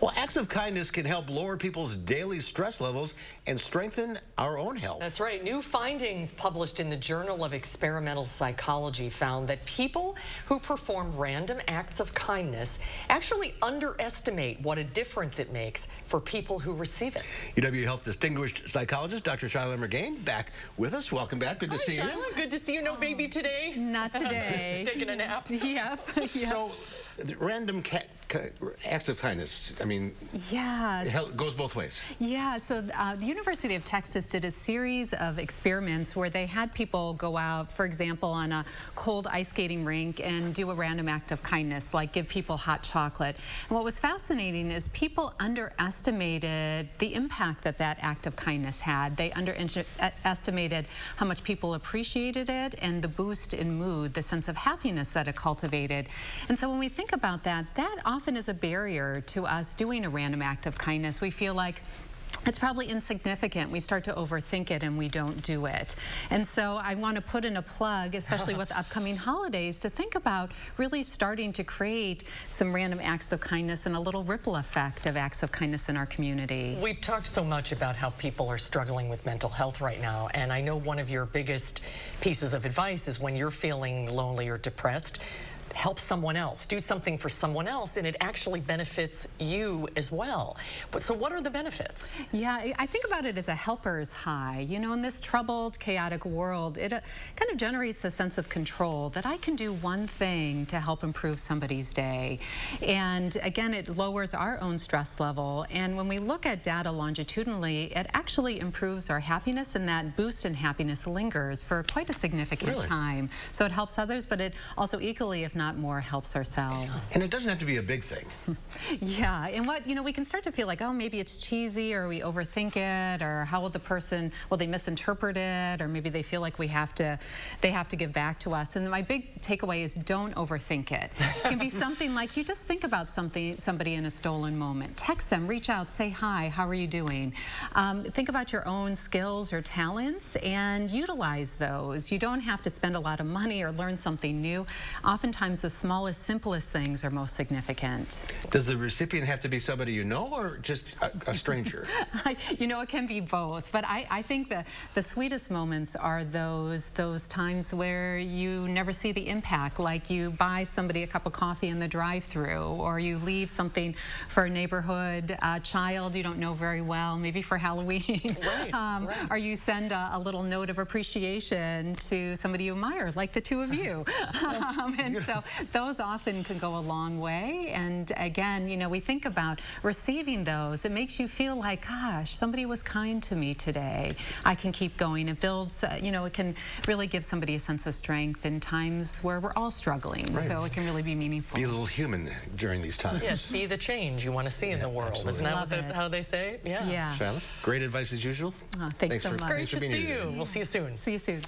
Well, acts of kindness can help lower people's daily stress levels and strengthen our own health. That's right. New findings published in the Journal of Experimental Psychology found that people who perform random acts of kindness actually underestimate what a difference it makes for people who receive it. UW Health distinguished psychologist Dr. Shilagh Mirgain back with us. Welcome back. Good to see you. Good to see you. No baby today? Not today. Taking a nap? Yep. So, random acts of kindness, I mean, it goes both ways. Yeah, so the University of Texas did a series of experiments where they had people go out, for example, on a cold ice skating rink and do a random act of kindness, like give people hot chocolate. And what was fascinating is people underestimated the impact that that act of kindness had. They underestimated how much people appreciated it and the boost in mood, the sense of happiness that it cultivated. And so when we think about that, that often is a barrier to us doing a random act of kindness. We feel like it's probably insignificant. We start to overthink it and we don't do it. And so I want to put in a plug, especially with the upcoming holidays, to think about really starting to create some random acts of kindness and a little ripple effect of acts of kindness in our community. We've talked so much about how people are struggling with mental health right now, and I know one of your biggest pieces of advice is when you're feeling lonely or depressed, help someone else, do something for someone else, and it actually benefits you as well. But so what are the benefits? Yeah, I think about it as a helper's high. You know, in this troubled, chaotic world, it kind of generates a sense of control that I can do one thing to help improve somebody's day. And again, it lowers our own stress level. And when we look at data longitudinally, it actually improves our happiness, and that boost in happiness lingers for quite a significant time. So it helps others, but it also equally, if not more, helps ourselves. And it doesn't have to be a big thing. Yeah, and what, you know, we can start to feel like, oh, maybe it's cheesy, or we overthink it, or how will the person, will they misinterpret it, or maybe they feel like they have to give back to us. And my big takeaway is don't overthink it. It can be something like you just think about somebody in a stolen moment. Text them, reach out, say hi, how are you doing? Think about your own skills or talents and utilize those. You don't have to spend a lot of money or learn something new. Oftentimes the smallest, simplest things are most significant. Does the recipient have to be somebody you know, or just a stranger? You know, it can be both, but I think the sweetest moments are those times where you never see the impact, like you buy somebody a cup of coffee in the drive-thru, or you leave something for a neighborhood child you don't know very well, maybe for Halloween. Right. Or you send a little note of appreciation to somebody you admire, like the two of you. And so those often can go a long way. And again, you know, we think about receiving those. It makes you feel like, gosh, somebody was kind to me today. I can keep going. It builds, you know, it can really give somebody a sense of strength in times where we're all struggling. Right. So it can really be meaningful. Be a little human during these times. Yes, be the change you want to see in the world. Absolutely. Isn't that how they say it? Yeah. Shilagh, great advice as usual. Thanks so much. Great to see you. We'll see you soon. See you soon.